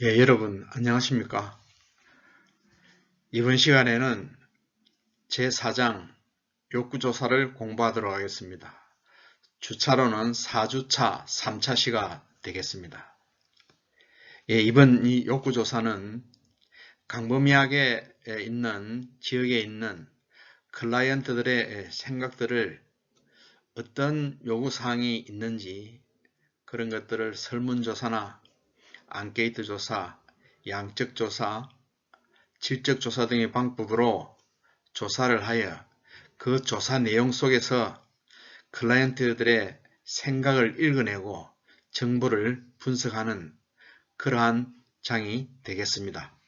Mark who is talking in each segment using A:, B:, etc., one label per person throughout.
A: 여러분 안녕하십니까? 이번 시간에는 제4장 욕구조사를 공부하도록 하겠습니다. 주차로는 4주차 3차 시가 되겠습니다. 이번 이 욕구조사는 강범위하게 있는 지역에 있는 클라이언트들의 생각들을 어떤 요구사항이 있는지 그런 것들을 설문조사나 앙케이트 조사, 양적 조사, 질적 조사 등의 방법으로 조사를 하여 그 조사 내용 속에서 클라이언트들의 생각을 읽어내고 정보를 분석하는 그러한 장이 되겠습니다.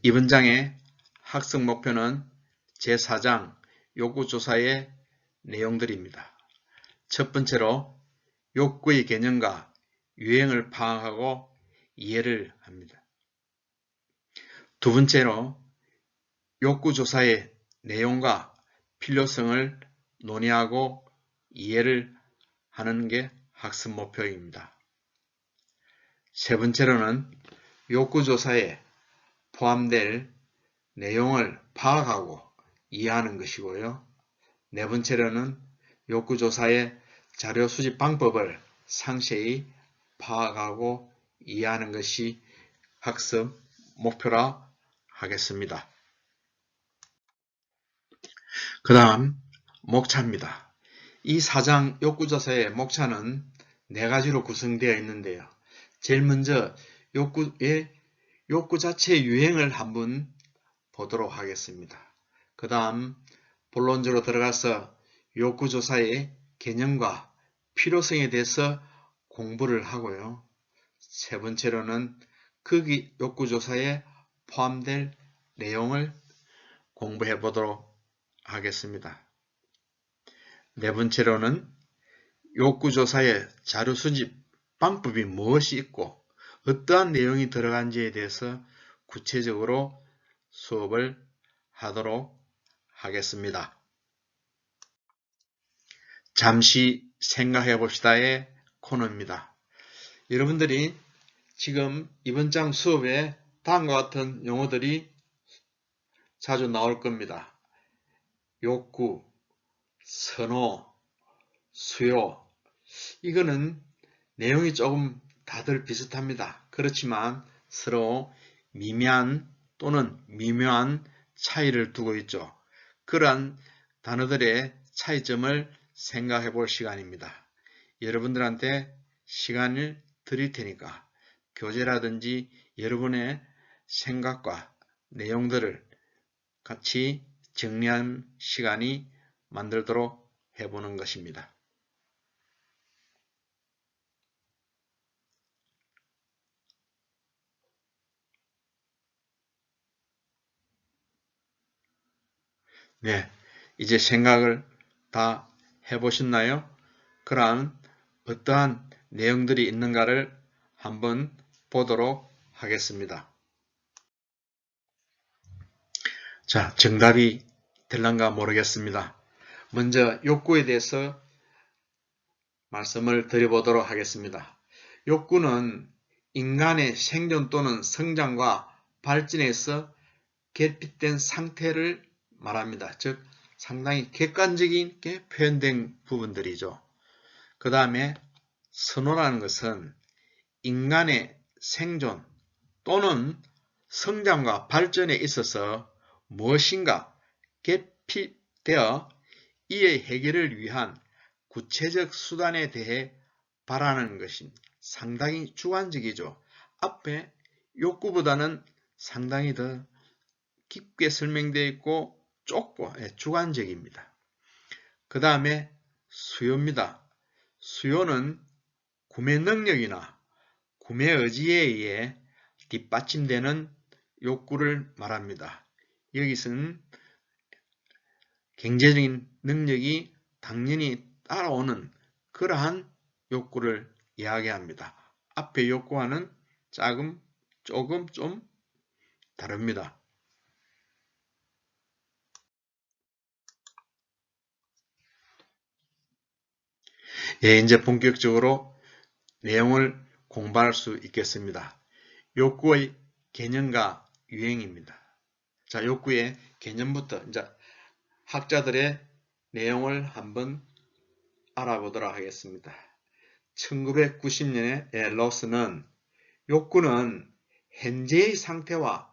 A: 이번 장의 학습 목표는 제4장 욕구조사의 내용들입니다. 첫 번째로 욕구의 개념과 유형을 파악하고 이해를 합니다. 두 번째로 욕구조사의 내용과 필요성을 논의하고 이해를 하는 게 학습 목표입니다. 세 번째로는 욕구조사에 포함될 내용을 파악하고 이해하는 것이고요. 네 번째로는 욕구조사의 자료 수집 방법을 상세히 파악하고 이해하는 것이 학습 목표라 하겠습니다. 그 다음 목차입니다. 이 4장 욕구조사의 목차는 4가지로 구성되어 있는데요. 제일 먼저 욕구 자체의 유형을 한번 보도록 하겠습니다. 그 다음 본론적으로 들어가서 욕구조사의 개념과 필요성에 대해서 공부를 하고요. 세 번째로는 그 욕구조사에 포함될 내용을 공부해 보도록 하겠습니다. 네 번째로는 욕구조사의 자료 수집 방법이 무엇이 있고 어떠한 내용이 들어간지에 대해서 구체적으로 수업을 하도록 하겠습니다. 잠시 생각해 봅시다의 코너입니다. 여러분들이 지금 이번 장 수업에 다음과 같은 용어들이 자주 나올 겁니다. 욕구, 선호, 수요. 이거는 내용이 조금 다들 비슷합니다. 그렇지만 서로 미미한 또는 미묘한 차이를 두고 있죠. 그러한 단어들의 차이점을 생각해 볼 시간입니다. 여러분들한테 시간을 드릴 테니까 교재라든지 여러분의 생각과 내용들을 같이 정리한 시간이 만들도록 해보는 것입니다. 이제 생각을 다 해보셨나요? 그러한 어떠한 내용들이 있는가를 한번 보도록 하겠습니다. 자, 정답이 될란가 모르겠습니다. 먼저 욕구에 대해서 말씀을 드려보도록 하겠습니다. 욕구는 인간의 생존 또는 성장과 발전에서 결핍된 상태를 말합니다. 즉 상당히 객관적인 게 표현된 부분들이죠. 그 다음에 선호라는 것은 인간의 생존 또는 성장과 발전에 있어서 무엇인가 결핍되어 이의 해결을 위한 구체적 수단에 대해 바라는 것이 상당히 주관적이죠. 앞에 욕구보다는 상당히 더 깊게 설명되어 있고 좁고 주관적입니다. 그 다음에 수요입니다. 수요는 구매 능력이나 구매 의지에 의해 뒷받침되는 욕구를 말합니다. 여기서는 경제적인 능력이 당연히 따라오는 그러한 욕구를 이야기합니다. 앞의 욕구와는 조금 좀 다릅니다. 예, 이제 본격적으로 내용을 공부할 수 있겠습니다. 욕구의 개념과 유행입니다. 자, 욕구의 개념부터 이제 학자들의 내용을 한번 알아보도록 하겠습니다. 1990년에 러스는 욕구는 현재의 상태와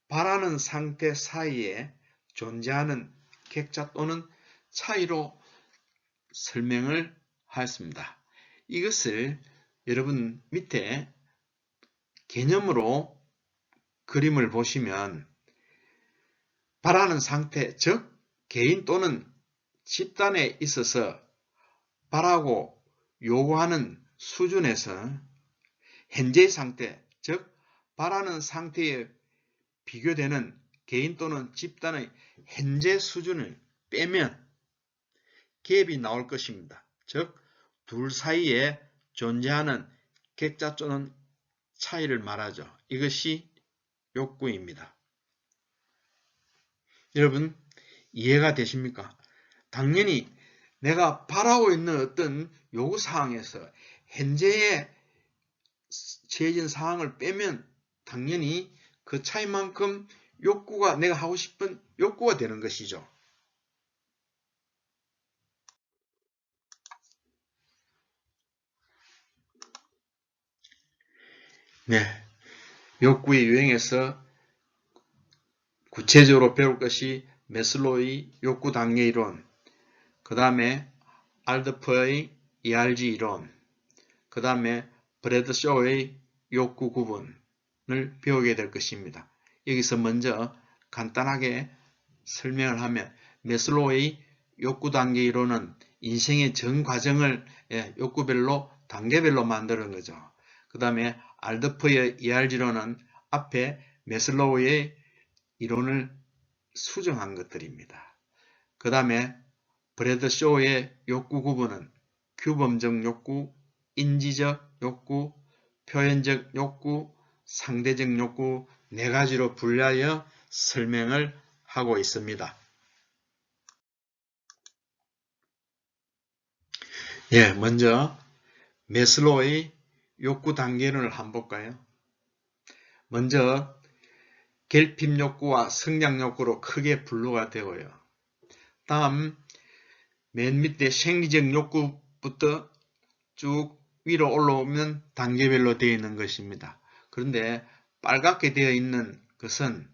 A: 바라는 상태 사이에 존재하는 객차 또는 차이로 설명을 하였습니다. 이것을 여러분 밑에 개념으로 그림을 보시면 바라는 상태, 즉 개인 또는 집단에 있어서 바라고 요구하는 수준에서 현재의 상태, 즉 바라는 상태에 비교되는 개인 또는 집단의 현재 수준을 빼면 갭이 나올 것입니다. 즉 둘 사이에 존재하는 객차 또는 차이를 말하죠. 이것이 욕구입니다. 여러분 이해가 되십니까? 당연히 내가 바라고 있는 어떤 요구사항에서 현재의 처해진 상황을 빼면 당연히 그 차이만큼 욕구가 내가 하고 싶은 욕구가 되는 것이죠. 네, 욕구의 유형에서 구체적으로 배울 것이 매슬로우의 욕구 단계 이론, 그 다음에 알더퍼의 ERG 이론, 그 다음에 브래드쇼의 욕구 구분을 배우게 될 것입니다. 여기서 먼저 간단하게 설명을 하면 매슬로우의 욕구 단계 이론은 인생의 전 과정을 욕구별로 단계별로 만드는 거죠. 그 다음에 알더퍼의 ERG론은 앞에 매슬로우의 이론을 수정한 것들입니다. 그 다음에 브래드쇼의 욕구 구분은 규범적 욕구, 인지적 욕구, 표현적 욕구, 상대적 욕구 네 가지로 분류하여 설명을 하고 있습니다. 예, 먼저 매슬로우의 욕구 단계론을 한번 볼까요? 먼저 결핍 욕구와 성장 욕구로 크게 분류가 되고요. 다음 맨 밑에 생리적 욕구부터 쭉 위로 올라오면 단계별로 되어 있는 것입니다. 그런데 빨갛게 되어 있는 것은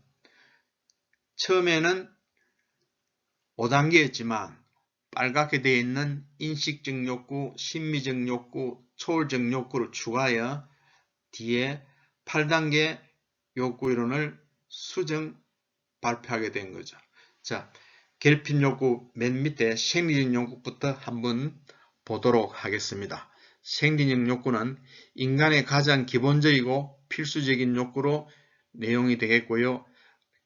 A: 처음에는 5단계였지만 빨갛게 되어 있는 인식적 욕구, 심미적 욕구, 초월적 욕구를 추가하여 뒤에 8단계 욕구 이론을 수정 발표하게 된 거죠. 자, 결핍 욕구 맨 밑에 생리적 욕구부터 한번 보도록 하겠습니다. 생리적 욕구는 인간의 가장 기본적이고 필수적인 욕구로 내용이 되겠고요.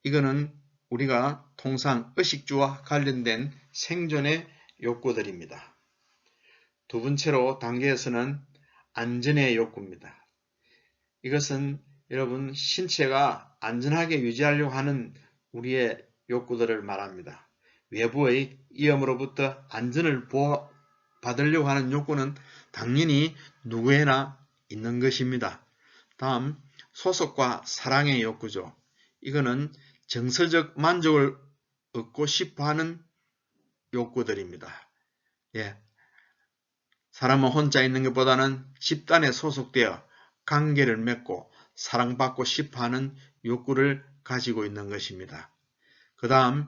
A: 이거는 우리가 통상 의식주와 관련된 생존의 욕구들입니다. 두 번째로 단계에서는 안전의 욕구입니다. 이것은 여러분 신체가 안전하게 유지하려고 하는 우리의 욕구들을 말합니다. 외부의 위험으로부터 안전을 보호받으려고 하는 욕구는 당연히 누구에나 있는 것입니다. 다음 소속과 사랑의 욕구죠. 이거는 정서적 만족을 얻고 싶어하는 욕구들입니다. 예. 사람은 혼자 있는 것보다는 집단에 소속되어 관계를 맺고 사랑받고 싶어하는 욕구를 가지고 있는 것입니다. 그 다음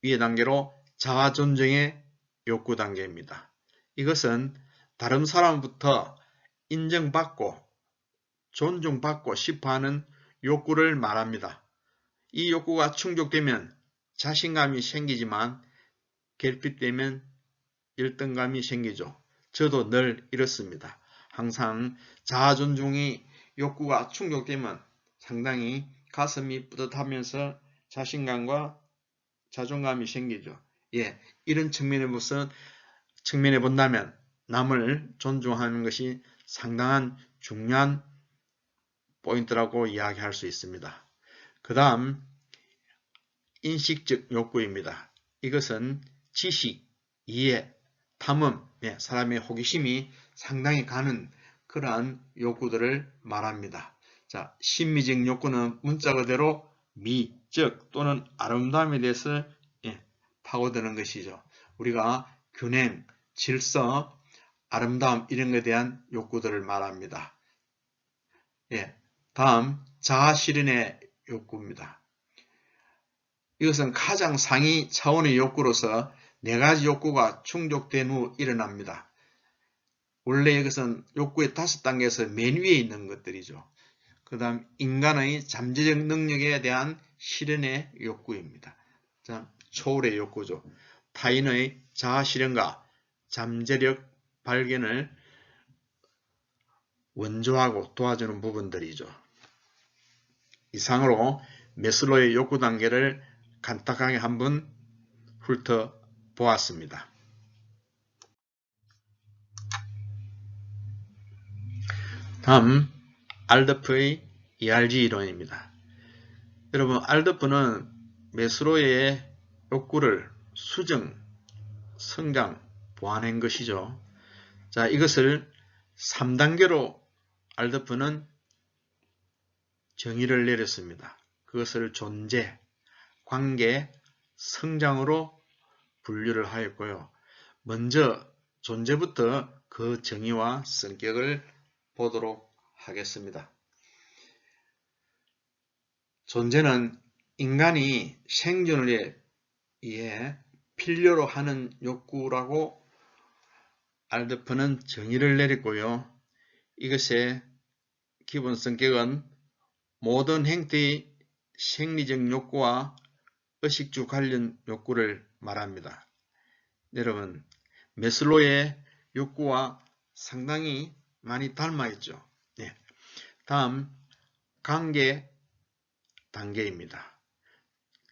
A: 위의 단계로 자아 존중의 욕구 단계입니다. 이것은 다른 사람부터 인정받고 존중받고 싶어하는 욕구를 말합니다. 이 욕구가 충족되면 자신감이 생기지만 결핍되면 열등감이 생기죠. 저도 늘 이렇습니다. 항상 자아존중의 욕구가 충족되면 상당히 가슴이 뿌듯하면서 자신감과 자존감이 생기죠. 예, 이런 측면에 본다면 남을 존중하는 것이 상당한 중요한 포인트라고 이야기할 수 있습니다. 그 다음 인식적 욕구입니다. 이것은 지식, 이해, 탐험, 사람의 호기심이 상당히 가는 그러한 욕구들을 말합니다. 자, 심미적 욕구는 문자 그대로 미적 또는 아름다움에 대해서 파고드는 것이죠. 우리가 균형, 질서, 아름다움 이런 것에 대한 욕구들을 말합니다. 다음 자아실현의 욕구입니다. 이것은 가장 상위 차원의 욕구로서 4가지 욕구가 충족된 후 일어납니다. 원래 이것은 욕구의 5단계에서 맨 위에 있는 것들이죠. 그 다음 인간의 잠재적 능력에 대한 실현의 욕구입니다. 자, 초월의 욕구죠. 타인의 자아실현과 잠재력 발견을 원조하고 도와주는 부분들이죠. 이상으로 매슬로의 욕구 단계를 간단하게 한번 훑어보았습니다. 다음 알더프의 ERG 이론입니다. 여러분, 알더프는 매슬로의 욕구를 수정, 성장, 보완한 것이죠. 자, 이것을 3단계로 알더프는 정의를 내렸습니다. 그것을 존재, 관계, 성장으로 분류를 하였고요. 먼저 존재부터 그 정의와 성격을 보도록 하겠습니다. 존재는 인간이 생존을 위해 필요로 하는 욕구라고 알더프는 정의를 내렸고요. 이것의 기본 성격은 모든 행태의 생리적 욕구와 의식주 관련 욕구를 말합니다. 여러분, 매슬로의 욕구와 상당히 많이 닮아 있죠. 다음 관계 단계입니다.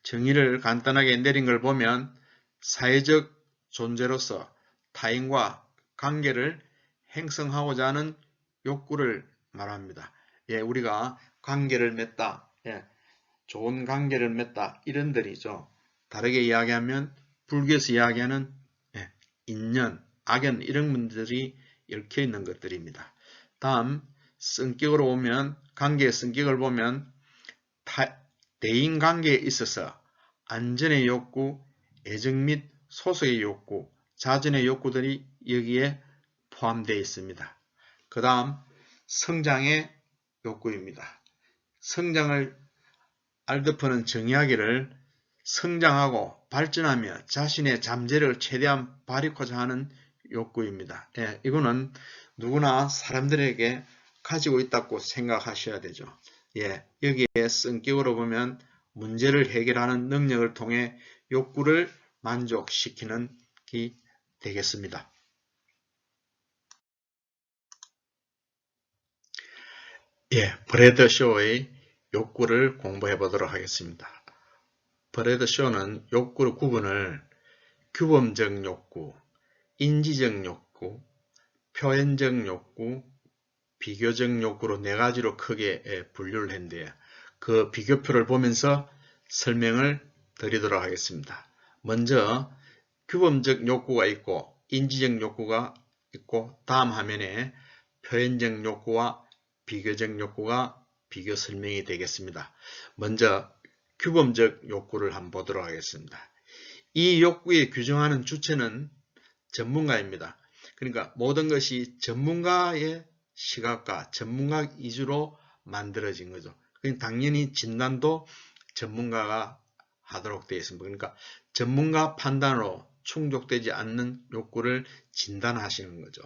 A: 정의를 간단하게 내린 걸 보면 사회적 존재로서 타인과 관계를 형성하고자 하는 욕구를 말합니다. 우리가 관계를 맺다, 좋은 관계를 맺다 이런 들이죠. 다르게 이야기하면 불교에서 이야기하는 인연, 악연 이런 분들이 얽혀 있는 것들입니다. 다음 성격으로 보면 관계의 성격을 보면 대인관계에 있어서 안전의 욕구, 애정 및 소속의 욕구, 자존의 욕구들이 여기에 포함되어 있습니다. 그 다음 성장의 욕구입니다. 성장을 알더프는 정의하기를 성장하고 발전하며 자신의 잠재력을 최대한 발휘하고자 하는 욕구입니다. 이거는 누구나 사람들에게 가지고 있다고 생각하셔야 되죠. 여기에 성격으로 보면 문제를 해결하는 능력을 통해 욕구를 만족시키는 게 되겠습니다. 브래드쇼의 욕구를 공부해 보도록 하겠습니다. 브래드쇼는 욕구의 구분을 규범적 욕구, 인지적 욕구, 표현적 욕구, 비교적 욕구로 4가지로 크게 분류를 했는데요. 그 비교표를 보면서 설명을 드리도록 하겠습니다. 먼저 규범적 욕구가 있고 인지적 욕구가 있고 다음 화면에 표현적 욕구와 비교적 욕구가 비교 설명이 되겠습니다. 먼저 규범적 욕구를 한번 보도록 하겠습니다. 이 욕구에 규정하는 주체는 전문가입니다. 그러니까 모든 것이 전문가의 시각과 전문가 위주로 만들어진 거죠. 당연히 진단도 전문가가 하도록 되어 있습니다. 그러니까 전문가 판단으로 충족되지 않는 욕구를 진단하시는 거죠.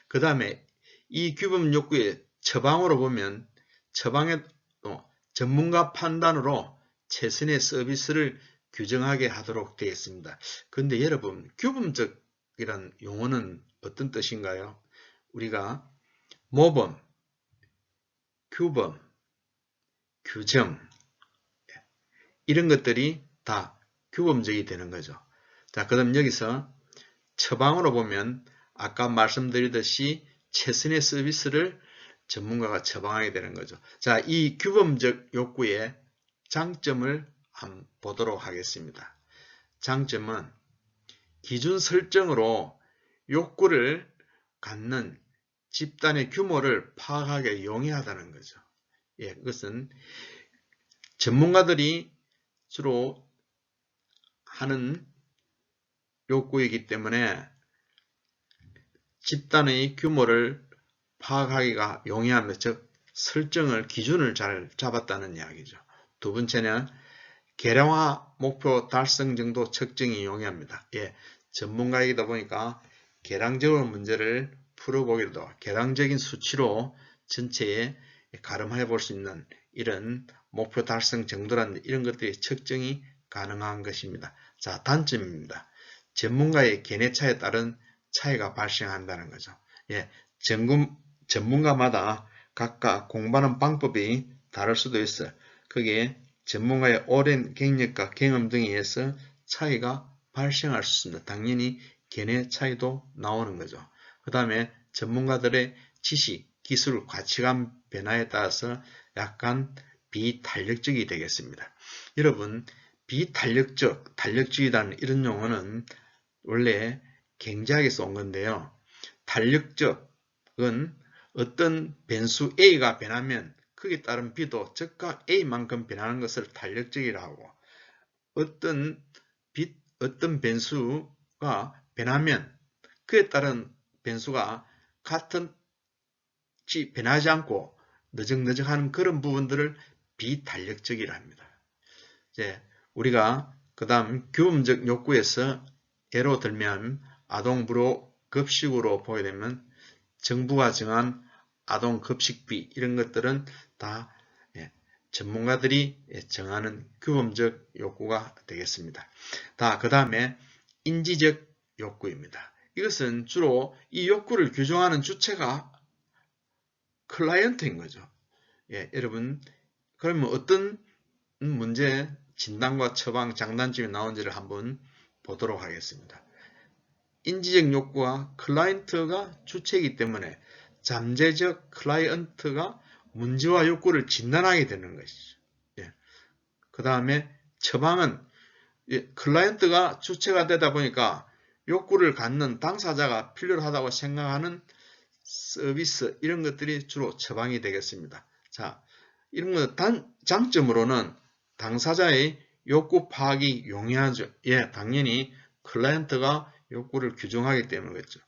A: 그 다음에 이 규범 욕구의 처방으로 보면 처방에 전문가 판단으로 최선의 서비스를 규정하게 하도록 되어 있습니다. 그런데 여러분, 규범적이란 용어는 어떤 뜻인가요? 우리가 모범, 규범, 규정 이런 것들이 다 규범적이 되는 거죠. 자, 그다음 여기서 처방으로 보면 아까 말씀드리듯이 최선의 서비스를 전문가가 처방하게 되는 거죠. 자, 이 규범적 욕구의 장점을 한번 보도록 하겠습니다. 장점은 기준 설정으로 욕구를 갖는 집단의 규모를 파악하기 용이하다는 거죠. 예, 그것은 전문가들이 주로 하는 욕구이기 때문에 집단의 규모를 파악하기가 용이합니다. 즉 설정을 기준을 잘 잡았다는 이야기죠. 두 번째는 계량화 목표 달성 정도 측정이 용이합니다. 예, 전문가이다 보니까 계량적으로 문제를 풀어보기도 계량적인 수치로 전체에 가름해 볼 수 있는 이런 목표 달성 정도라는 이런 것들이 측정이 가능한 것입니다. 자, 단점입니다. 전문가의 견해차에 따른 차이가 발생한다는 거죠. 예, 전문가마다 각각 공부하는 방법이 다를 수도 있어요. 그게 전문가의 오랜 경력과 경험 등에 의해서 차이가 발생할 수 있습니다. 당연히 견해 차이도 나오는 거죠. 그 다음에 전문가들의 지식, 기술, 가치관 변화에 따라서 약간 비탄력적이 되겠습니다. 여러분, 비탄력적, 탄력주의라는 이런 용어는 원래 경제학에서 온 건데요. 탄력적은 어떤 변수 A가 변하면 그에 따른 B도 즉각 A만큼 변하는 것을 탄력적이라고 하고 어떤 변수가 변하면 그에 따른 변수가 같은 변하지 않고 느적느적하는 그런 부분들을 비탄력적이라 합니다. 이제 우리가 그 다음 규범적 욕구에서 예로 들면 아동 급식으로 보게 되면 정부가 정한 아동 급식비 이런 것들은 다 전문가들이 정하는 규범적 욕구가 되겠습니다. 그 다음에 인지적 욕구입니다. 이것은 주로 이 욕구를 규정하는 주체가 클라이언트인 거죠. 예, 여러분 그러면 어떤 문제 진단과 처방, 장단점이 나온지를 한번 보도록 하겠습니다. 인지적 욕구와 클라이언트가 주체이기 때문에 잠재적 클라이언트가 문제와 욕구를 진단하게 되는 것이죠. 예. 그 다음에 처방은 클라이언트가 주체가 되다 보니까 욕구를 갖는 당사자가 필요로 하다고 생각하는 서비스 이런 것들이 주로 처방이 되겠습니다. 자, 이런 것 장점으로는 당사자의 욕구 파악이 용이하죠. 예, 당연히 클라이언트가 욕구를 규정하기 때문이겠죠.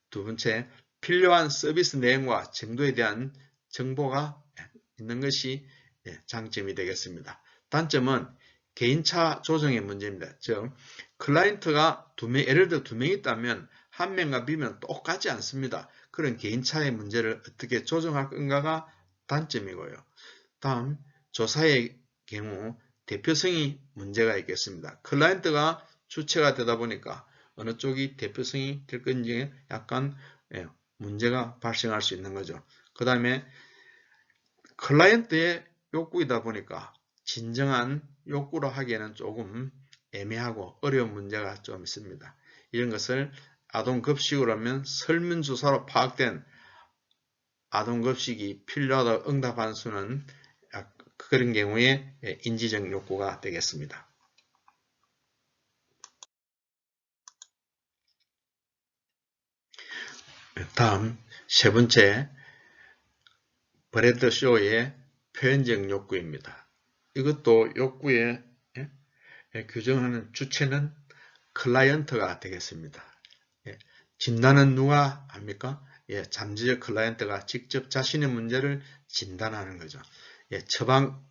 A: 두 번째, 필요한 서비스 내용과 정도에 대한 정보가 있는 것이 장점이 되겠습니다. 단점은 개인차 조정의 문제입니다. 즉, 클라이언트가 예를 들어 2명 있다면 한 명과 비면 똑같지 않습니다. 그런 개인차의 문제를 어떻게 조정할 건가가 단점이고요. 다음, 조사의 경우 대표성이 문제가 있겠습니다. 클라이언트가 주체가 되다 보니까 어느 쪽이 대표성이 될 건지 약간 문제가 발생할 수 있는 거죠. 그 다음에 클라이언트의 욕구이다 보니까 진정한 욕구로 하기에는 조금 애매하고 어려운 문제가 좀 있습니다. 이런 것을 아동급식으로 하면 설문조사로 파악된 아동급식이 필요하다고 응답한 수는 그런 경우에 인지적 욕구가 되겠습니다. 다음 세 번째 브래드쇼의 표현적 욕구입니다. 이것도 욕구의 규정하는 주체는 클라이언트가 되겠습니다. 진단은 누가 합니까? 잠재적 클라이언트가 직접 자신의 문제를 진단하는 거죠.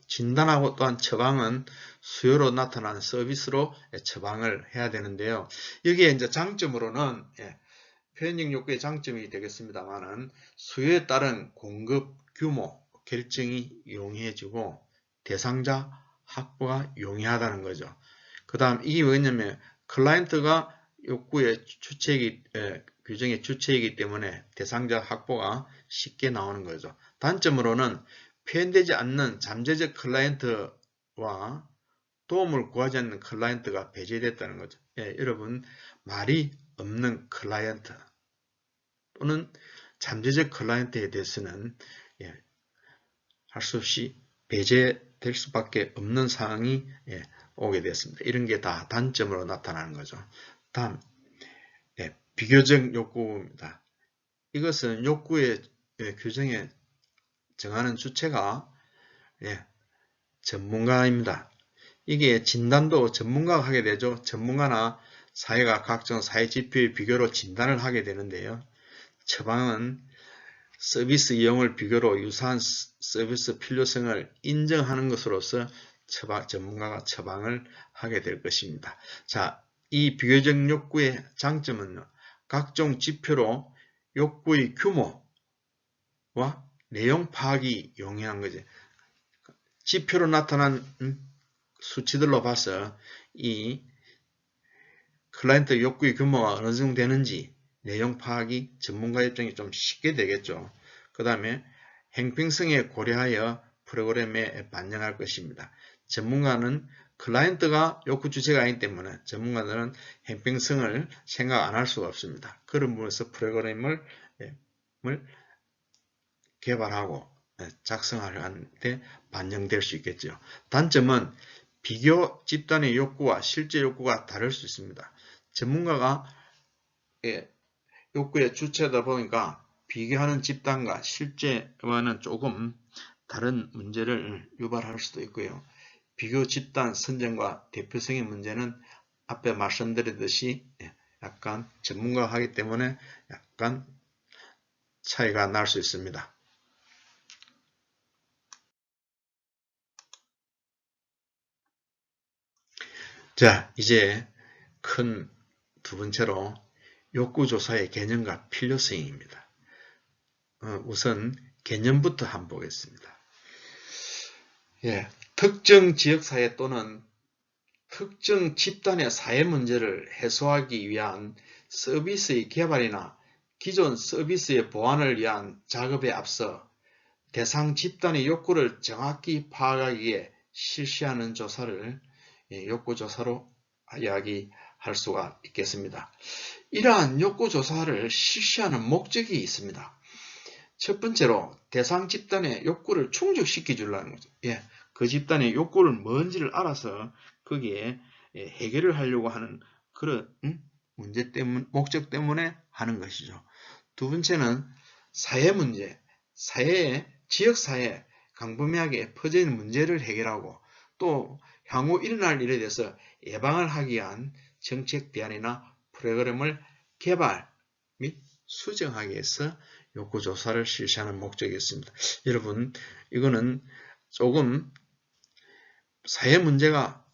A: 진단하고 또한 처방은 수요로 나타나는 서비스로 처방을 해야 되는데요. 여기에 이제 장점으로는 표현적 욕구의 장점이 되겠습니다만은 수요에 따른 공급 규모 결정이 용이해지고 대상자 확보가 용이하다는 거죠. 그 다음 이게 뭐냐면 클라이언트가 욕구의 규정의 주체이기 때문에 대상자 확보가 쉽게 나오는 거죠. 단점으로는 표현되지 않는 잠재적 클라이언트와 도움을 구하지 않는 클라이언트가 배제됐다는 거죠. 여러분 말이 없는 클라이언트 또는 잠재적 클라이언트에 대해서는 할 수 없이 배제될 수밖에 없는 상황이 오게 됐습니다. 이런 게 다 단점으로 나타나는 거죠. 다음 비교적 욕구입니다. 이것은 욕구의 규정에 정하는 주체가 전문가입니다. 이게 진단도 전문가가 하게 되죠. 전문가나 사회가 각종 사회 지표의 비교로 진단을 하게 되는데요. 처방은 서비스 이용을 비교로 유사한 서비스 필요성을 인정하는 것으로서 전문가가 처방을 하게 될 것입니다. 자, 이 비교적 욕구의 장점은요. 각종 지표로 욕구의 규모와 내용 파악이 용이한 거죠. 지표로 나타난 수치들로 봐서 이 클라이언트 욕구의 규모가 어느 정도 되는지 내용 파악이 전문가 입장이 좀 쉽게 되겠죠. 그 다음에 형평성에 고려하여 프로그램에 반영할 것입니다. 전문가는 클라이언트가 욕구 주체가 아니기 때문에 전문가들은 형평성을 생각 안 할 수가 없습니다. 그런 부분에서 프로그램을 개발하고 작성하는데 반영될 수 있겠죠. 단점은 비교 집단의 욕구와 실제 욕구가 다를 수 있습니다. 전문가가 욕구의 주체다 보니까 비교하는 집단과 실제와는 조금 다른 문제를 유발할 수도 있고요. 비교 집단 선정과 대표성의 문제는 앞에 말씀드렸듯이 약간 전문가가 하기 때문에 약간 차이가 날 수 있습니다. 자, 이제 큰 두 번째로 욕구조사의 개념과 필요성입니다. 우선 개념부터 한번 보겠습니다. 특정 지역사회 또는 특정 집단의 사회 문제를 해소하기 위한 서비스의 개발이나 기존 서비스의 보완을 위한 작업에 앞서 대상 집단의 욕구를 정확히 파악하기 위해 실시하는 조사를 욕구조사로 이야기할 수가 있겠습니다. 이러한 욕구조사를 실시하는 목적이 있습니다. 첫 번째로 대상 집단의 욕구를 충족시켜 주려는 거죠. 그 집단의 욕구를 뭔지를 알아서 거기에 해결을 하려고 하는 그런 목적 때문에 하는 것이죠. 두 번째는 사회 문제, 지역사회에 광범위하게 퍼져 있는 문제를 해결하고 또 향후 일어날 일에 대해서 예방을 하기 위한 정책 대안이나 프로그램을 개발 및 수정하기 위해서 욕구조사를 실시하는 목적이 있습니다. 여러분, 이거는 조금 사회 문제가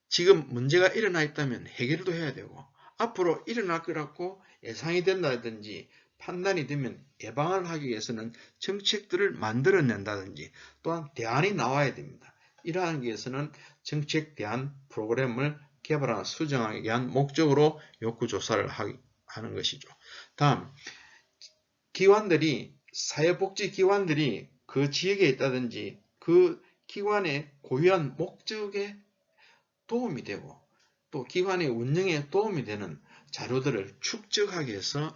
A: 지금 문제가 일어나 있다면 해결도 해야 되고 앞으로 일어날 거라고 예상이 된다든지 판단이 되면 예방을 하기 위해서는 정책들을 만들어낸다든지 또한 대안이 나와야 됩니다. 이러한 위해서는 정책 대안 프로그램을 개발하고 수정하기 위한 목적으로 욕구조사를 하는 것이죠. 다음, 사회복지기관들이 그 지역에 있다든지 그 기관의 고유한 목적에 도움이 되고 또 기관의 운영에 도움이 되는 자료들을 축적하기 위해서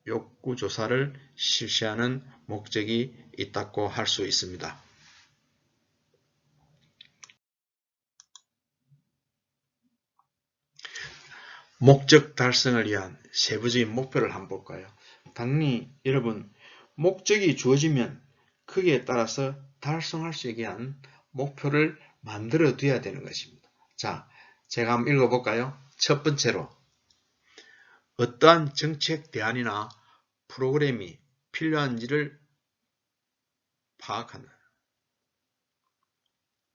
A: 욕구조사를 실시하는 목적이 있다고 할 수 있습니다. 목적 달성을 위한 세부적인 목표를 한번 볼까요? 당연히 여러분 목적이 주어지면 거기에 따라서 달성할 수 있게 한 목표를 만들어 둬야 되는 것입니다. 자, 제가 한번 읽어볼까요? 첫 번째로 어떠한 정책 대안이나 프로그램이 필요한지를 파악한다.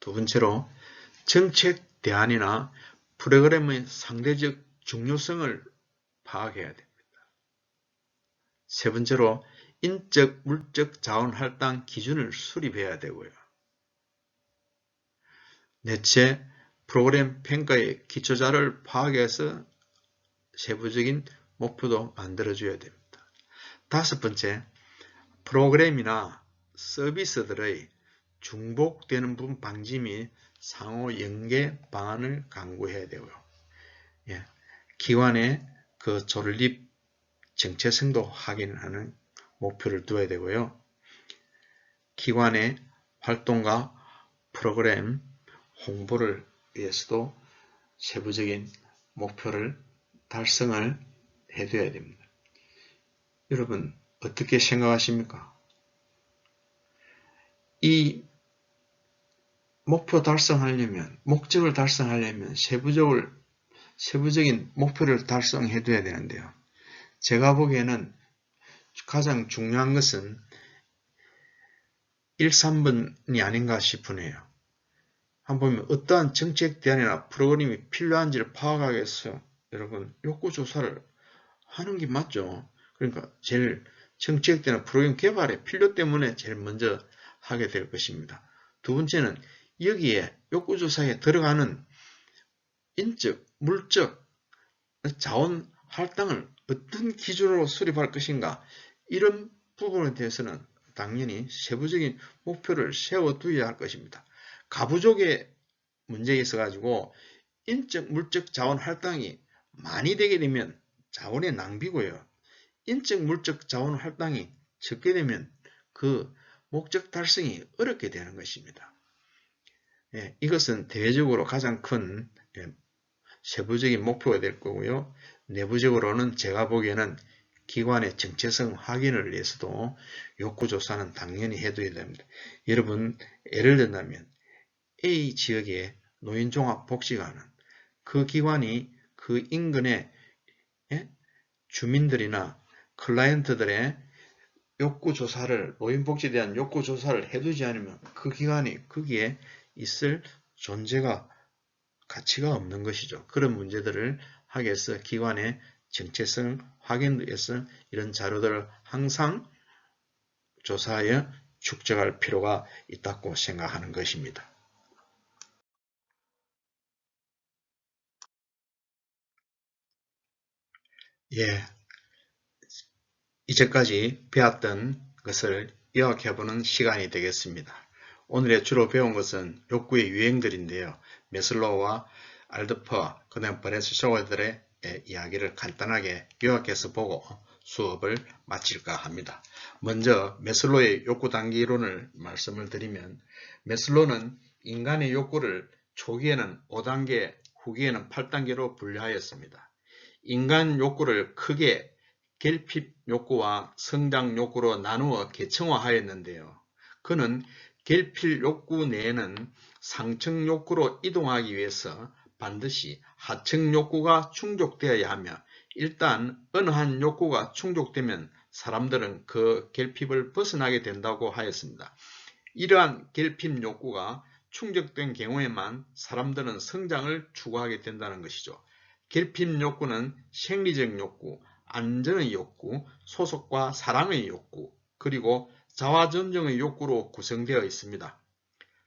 A: 두 번째로 정책 대안이나 프로그램의 상대적 중요성을 파악해야 됩니다. 세 번째로 인적, 물적 자원 할당 기준을 수립해야 되고요. 넷째, 프로그램 평가의 기초자료를 파악해서 세부적인 목표도 만들어줘야 됩니다. 다섯 번째, 프로그램이나 서비스들의 중복되는 부분 방지 및 상호 연계 방안을 강구해야 되고요. 기관의 그 존립 정체성도 확인하는 목표를 두어야 되고요. 기관의 활동과 프로그램 홍보를 위해서도 세부적인 목표를 달성을 해둬야 됩니다. 여러분 어떻게 생각하십니까? 이 목표 달성하려면, 목적을 달성하려면 세부적인 목표를 달성해둬야 되는데요. 제가 보기에는 가장 중요한 것은 1, 3번이 아닌가 싶으네요. 한번 보면 어떠한 정책 대안이나 프로그램이 필요한지를 파악하기 위해서 여러분 욕구조사를 하는 게 맞죠. 그러니까 제일 정책 대안 프로그램 개발의 필요 때문에 제일 먼저 하게 될 것입니다. 두 번째는 여기에 욕구조사에 들어가는 인적, 물적, 자원 할당을 어떤 기준으로 수립할 것인가, 이런 부분에 대해서는 당연히 세부적인 목표를 세워두어야 할 것입니다. 가부족의 문제에 있어 가지고 인적, 물적 자원 할당이 많이 되게 되면 자원의 낭비고요. 인적, 물적 자원 할당이 적게 되면 그 목적 달성이 어렵게 되는 것입니다. 이것은 대외적으로 가장 큰 세부적인 목표가 될 거고요. 내부적으로는 제가 보기에는 기관의 정체성 확인을 위해서도 욕구조사는 당연히 해둬야 됩니다. 여러분 예를 든다면 A 지역에 노인종합복지관은 그 기관이 그 인근의 주민들이나 클라이언트들의 욕구조사를, 노인복지에 대한 욕구조사를 해두지 않으면 그 기관이 거기에 있을 존재가 가치가 없는 것이죠. 그런 문제들을 하기 위해서 기관의 정체성 확인을 위해서 이런 자료들을 항상 조사하여 축적할 필요가 있다고 생각하는 것입니다. 예, 이제까지 배웠던 것을 요약해보는 시간이 되겠습니다. 오늘의 주로 배운 것은 욕구의 유형들인데요. 메슬로우와 알드퍼, 그 다음 브레스 쇼월들의 이야기를 간단하게 요약해서 보고 수업을 마칠까 합니다. 먼저 메슬로우의 욕구 단계 이론을 말씀을 드리면, 메슬로우는 인간의 욕구를 초기에는 5단계, 후기에는 8단계로 분류하였습니다. 인간 욕구를 크게 결핍 욕구와 성장 욕구로 나누어 계층화하였는데요. 그는 결핍 욕구 내에는 상층 욕구로 이동하기 위해서 반드시 하층 욕구가 충족되어야 하며, 일단 어느 한 욕구가 충족되면 사람들은 그 결핍을 벗어나게 된다고 하였습니다. 이러한 결핍 욕구가 충족된 경우에만 사람들은 성장을 추구하게 된다는 것이죠. 결핍 욕구는 생리적 욕구, 안전의 욕구, 소속과 사랑의 욕구, 그리고 자아존중의 욕구로 구성되어 있습니다.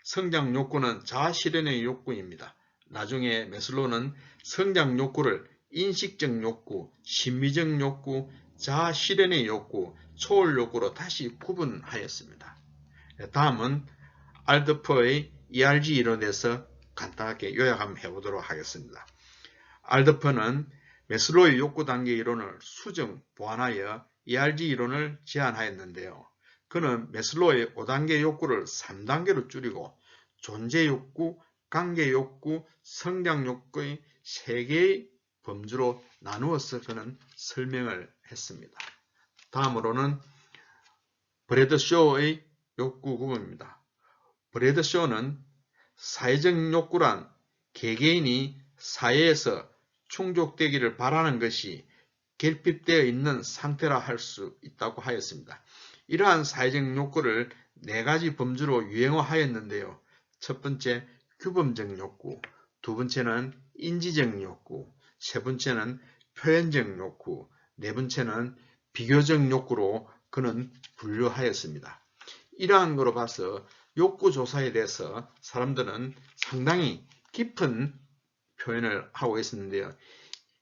A: 성장 욕구는 자아실현의 욕구입니다. 나중에 메슬로우는 성장 욕구를 인식적 욕구, 심미적 욕구, 자아실현의 욕구, 초월 욕구로 다시 구분하였습니다. 다음은 알드퍼의 ERG 이론에서 간단하게 요약 한번 해보도록 하겠습니다. 알드퍼는 메슬로우의 욕구 단계 이론을 수정, 보완하여 ERG 이론을 제안하였는데요. 그는 메슬로우의 5단계 욕구를 3단계로 줄이고 존재 욕구, 관계 욕구, 성장 욕구의 3개의 범주로 나누어서 그는 설명을 했습니다. 다음으로는 브래드쇼의 욕구 구분입니다. 브래드쇼는 사회적 욕구란 개개인이 사회에서 충족되기를 바라는 것이 결핍되어 있는 상태라 할 수 있다고 하였습니다. 이러한 사회적 욕구를 4가지 범주로 유형화하였는데요. 첫 번째, 규범적 욕구, 두 번째는 인지적 욕구, 세 번째는 표현적 욕구, 네 번째는 비교적 욕구로 그는 분류하였습니다. 이러한 거로 봐서 욕구조사에 대해서 사람들은 상당히 깊은 표현을 하고 있었는데요.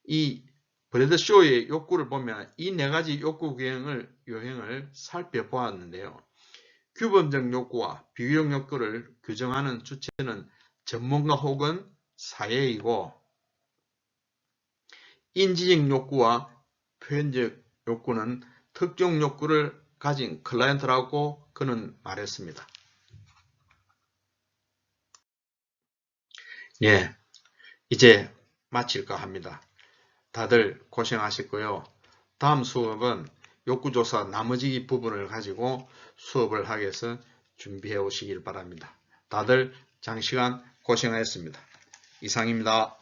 A: 이 브래드쇼의 욕구를 보면 이 4가지 욕구 유형을 살펴보았는데요. 규범적 욕구와 비교적 욕구를 규정하는 주체는 전문가 혹은 사회이고, 인지적 욕구와 표현적 욕구는 특정 욕구를 가진 클라이언트라고 그는 말했습니다. 예, 이제 마칠까 합니다. 다들 고생하셨고요. 다음 수업은 욕구조사 나머지 부분을 가지고 수업을 하기 위해서 준비해 오시길 바랍니다. 다들 장시간 고생하셨습니다. 이상입니다.